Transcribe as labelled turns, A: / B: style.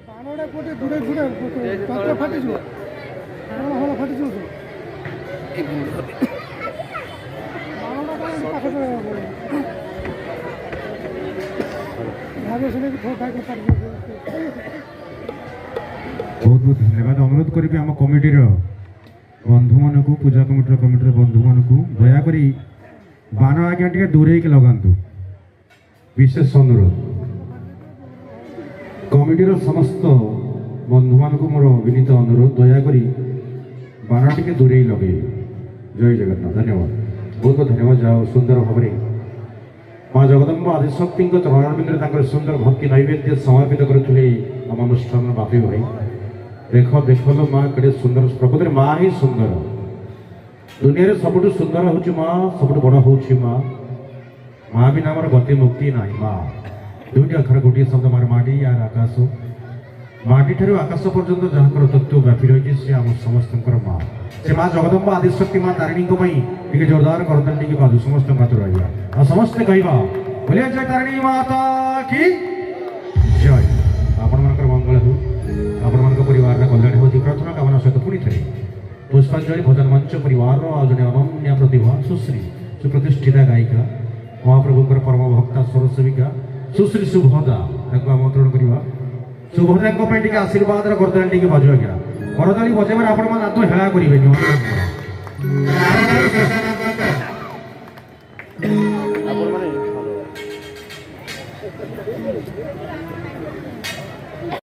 A: ବାଣଟା କୋଉଠି ଦୂରେ ଦୂରେ ପତ୍ର ଫାଟିଯିବ ହଳ ଫାଟିଯିବ ତ ବାଣଟା କ'ଣ ପାଖରେ ରହିବାକୁ ପଡ଼ିବ ଭାବେ ଶୁଣି ଠାକୁର ଫାଟିଯିବ।
B: ବହୁତ ବହୁତ ଧନ୍ୟବାଦ। ଅନୁରୋଧ କରିବି ଆମ କମିଟିର ବନ୍ଧୁମାନଙ୍କୁ, ପୂଜା କମିଟିର ବନ୍ଧୁମାନଙ୍କୁ ଦୟାକରି ବାଣ ଆଜ୍ଞା ଟିକେ ଦୂରେଇକି ଲଗାନ୍ତୁ, ବିଶେଷ ଅନୁରୋଧ। କମିଟିର ସମସ୍ତ ବନ୍ଧୁମାନଙ୍କୁ ମୋର ବିନୀତ ଅନୁରୋଧ, ଦୟାକରି ବାଣ ଟିକେ ଦୂରେଇ ଲଗେଇବେ। ଜୟ ଜଗନ୍ନାଥ। ଧନ୍ୟବାଦ, ବହୁତ ବହୁତ ଧନ୍ୟବାଦ। ଯାହା ହଉ ସୁନ୍ଦର ଭାବରେ ମା ଜଗଦମ୍ବା ଆଦିଶକ୍ତିଙ୍କ ଚରଣାରବିନ୍ଦରେ ତାଙ୍କର ସୁନ୍ଦର ଭକ୍ତି ନୈବେଦ୍ୟ ସମର୍ପିତ କରୁଥିଲେ ଆମ ଅନୁଷ୍ଠାନର ବାପି ଭାଇ। ଦେଖ ଦେଖଲ ମା କେଡ଼େ ସୁନ୍ଦର, ପ୍ରକୃତରେ ମା ହିଁ ସୁନ୍ଦର। ଦୁନିଆରେ ସବୁଠୁ ସୁନ୍ଦର ହେଉଛି ମା, ସବୁଠୁ ବଡ଼ ହେଉଛି ମା। ମା ବିନା ଆମର ଗତି ମୁକ୍ତି ନାହିଁ। ମା ଦୁଇଟି ଅକ୍ଷର, ଗୋଟିଏ ଶବ୍ଦ ମାର ମାଟି ଆର ଆକାଶ। ମାଟିଠାରୁ ଆକାଶ ପର୍ଯ୍ୟନ୍ତ ଯାହାଙ୍କର ତତ୍ତ୍ୱ ବ୍ୟାପି ରହିଛି ସେ ଆମ ସମସ୍ତଙ୍କର ମା। ସେ ମା ଜଗଦମ୍ବା ଆଦିଶକ୍ତି ମା ତାରିଣୀଙ୍କ ପାଇଁ ଟିକେ ଜୋରଦାର କରଦେଲେ ଟିକେ ବାଜୁ ସମସ୍ତଙ୍କ ହାତ ରହିବା ଆଉ ସମସ୍ତେ କହିବା ବୋଲେ ଜୟ ତାରିଣୀ ମାତା କି ଜୟ। ଆପଣମାନଙ୍କର ମଙ୍ଗଳ ହେଉ, ଆପଣମାନଙ୍କ ପରିବାରର କଲ୍ୟାଣ ହେଉ ପ୍ରାର୍ଥନା କାମନା ସହିତ ପୁଣି ଥରେ ପୁଷ୍ପାଞ୍ଜଳି ଭୋଜନ ମଞ୍ଚ ପରିବାରର ଆଉ ଜଣେ ଅନନ୍ୟ ପ୍ରତିଭା ସୁଶ୍ରୀ ସୁପ୍ରତିଷ୍ଠିତା ଗାୟିକା ମହାପ୍ରଭୁଙ୍କର ପରମ ଭକ୍ତା ସ୍ୱରସେବିକା ସୁଶ୍ରୀ ସୁଭଦ୍ରା, ତାଙ୍କୁ ଆମନ୍ତ୍ରଣ କରିବା। ସୁଭଦ୍ରାଙ୍କ ପାଇଁ ଟିକେ ଆଶୀର୍ବାଦର କରତାଳି ଟିକେ ବାଜୁ ଆଜ୍ଞା। କରତାଳି ବଜାଇବାରେ ଆପଣମାନେ ଆଦୌ ହେଳା କରିବେନି।
C: ଆପଣମାନେ